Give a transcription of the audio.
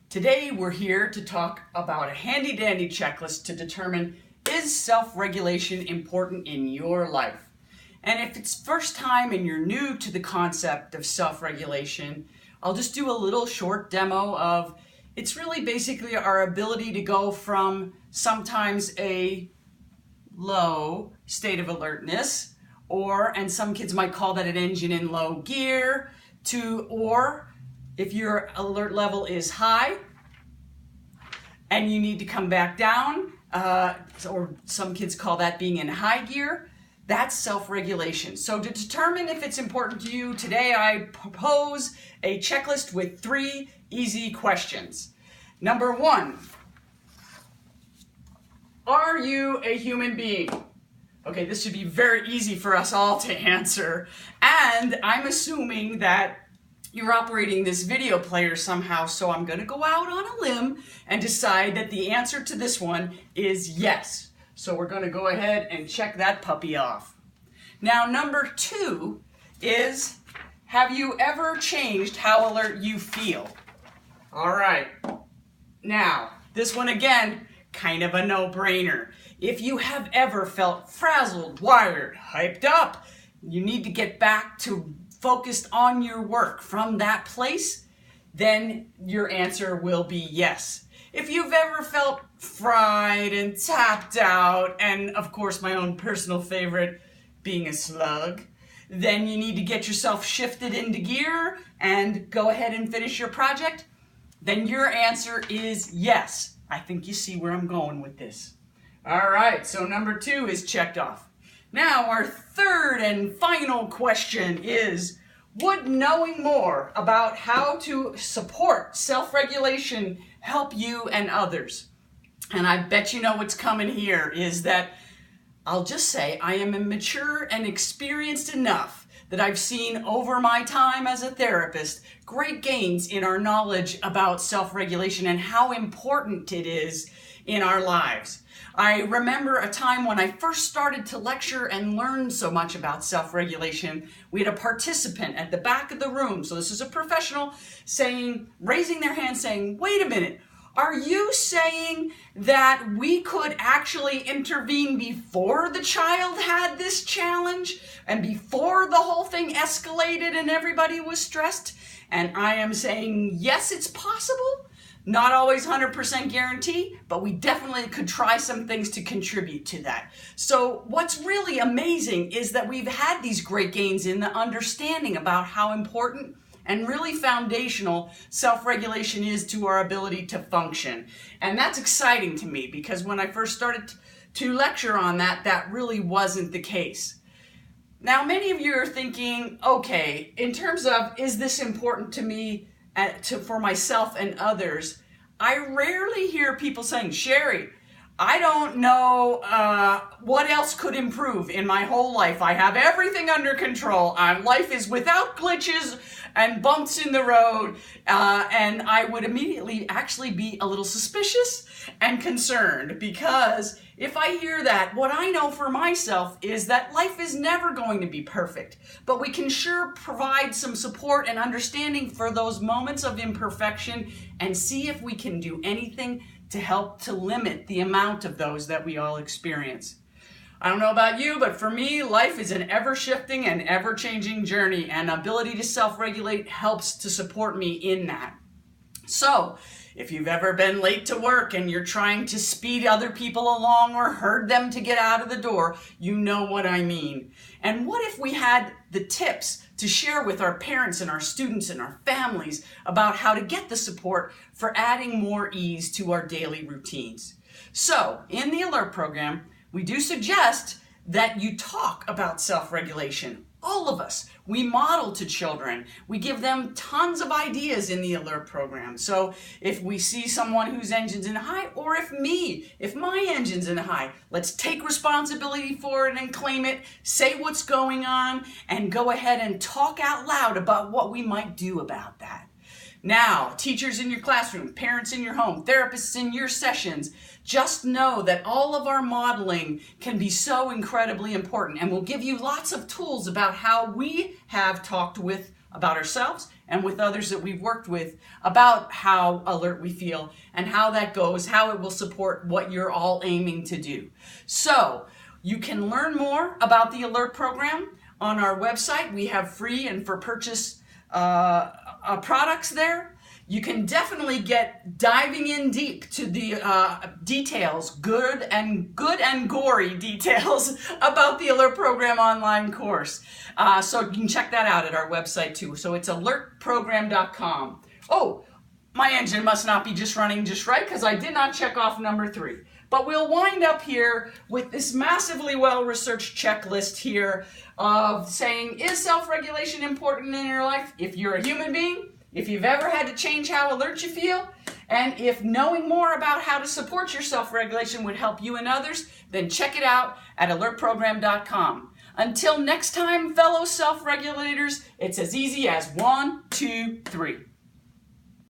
Today we're here to talk about a handy-dandy checklist to determine, is self-regulation important in your life? And if it's first time and you're new to the concept of self-regulation, I'll just do a little short demo of, it's really basically our ability to go from sometimes a low state of alertness, and some kids might call that an engine in low gear, or if your alert level is high and you need to come back down, or some kids call that being in high gear, that's self-regulation. So to determine if it's important to you, today I propose a checklist with 3 easy questions. Number 1, are you a human being? Okay, this should be very easy for us all to answer. And I'm assuming that you're operating this video player somehow, so I'm going to go out on a limb and decide that the answer to this one is yes. So we're going to go ahead and check that puppy off. Now, number 2 is, have you ever changed how alert you feel? All right. Now, this one again, kind of a no-brainer. If you have ever felt frazzled, wired, hyped up, you need to get back to focused on your work from that place, then your answer will be yes. If you've ever felt fried and tapped out, and of course my own personal favorite, being a slug, then you need to get yourself shifted into gear and go ahead and finish your project, then your answer is yes. I think you see where I'm going with this. All right, so number 2 is checked off. Now, our third and final question is, would knowing more about how to support self-regulation help you and others? And I bet you know what's coming here is that I'll just say I am mature and experienced enough that I've seen over my time as a therapist great gains in our knowledge about self-regulation and how important it is in our lives. I remember a time when I first started to lecture and learn so much about self-regulation. We had a participant at the back of the room, so this is a professional, raising their hand saying, wait a minute, are you saying that we could actually intervene before the child had this challenge and before the whole thing escalated and everybody was stressed? And I am saying, yes, it's possible. Not always 100% guarantee, but we definitely could try some things to contribute to that. So what's really amazing is that we've had these great gains in the understanding about how important and really foundational self-regulation is to our ability to function. And that's exciting to me because when I first started to lecture on that, that really wasn't the case. Now, many of you are thinking, okay, in terms of, is this important to me for myself and others? I rarely hear people saying, Sherry, I don't know what else could improve in my whole life. I have everything under control. Life is without glitches and bumps in the road. And I would immediately actually be a little suspicious and concerned, because if I hear that, what I know for myself is that life is never going to be perfect, but we can sure provide some support and understanding for those moments of imperfection and see if we can do anything to help to limit the amount of those that we all experience. I don't know about you, but for me, life is an ever-shifting and ever-changing journey, and ability to self-regulate helps to support me in that. So, if you've ever been late to work and you're trying to speed other people along or herd them to get out of the door, you know what I mean. And what if we had the tips to share with our parents and our students and our families about how to get the support for adding more ease to our daily routines? So, in the Alert program, we do suggest that you talk about self-regulation. All of us, we model to children. We give them tons of ideas in the Alert program. So if we see someone whose engine's in high, or if my engine's in high, let's take responsibility for it and claim it, say what's going on, and go ahead and talk out loud about what we might do about that. Now, teachers in your classroom, parents in your home, therapists in your sessions, just know that all of our modeling can be so incredibly important, and we'll give you lots of tools about how we have talked about ourselves and with others that we've worked with about how alert we feel and how that goes, how it will support what you're all aiming to do. So you can learn more about the alert program on our website. We have free and for purchase products there. You can definitely get diving in deep to the details, good and gory details about the Alert Program online course. So you can check that out at our website too. So it's alertprogram.com. Oh, my engine must not be just running just right because I did not check off number 3. But we'll wind up here with this massively well-researched checklist here of saying, is self-regulation important in your life? If you're a human being, if you've ever had to change how alert you feel, and if knowing more about how to support your self-regulation would help you and others, then check it out at alertprogram.com. Until next time, fellow self-regulators, it's as easy as 1, 2, 3.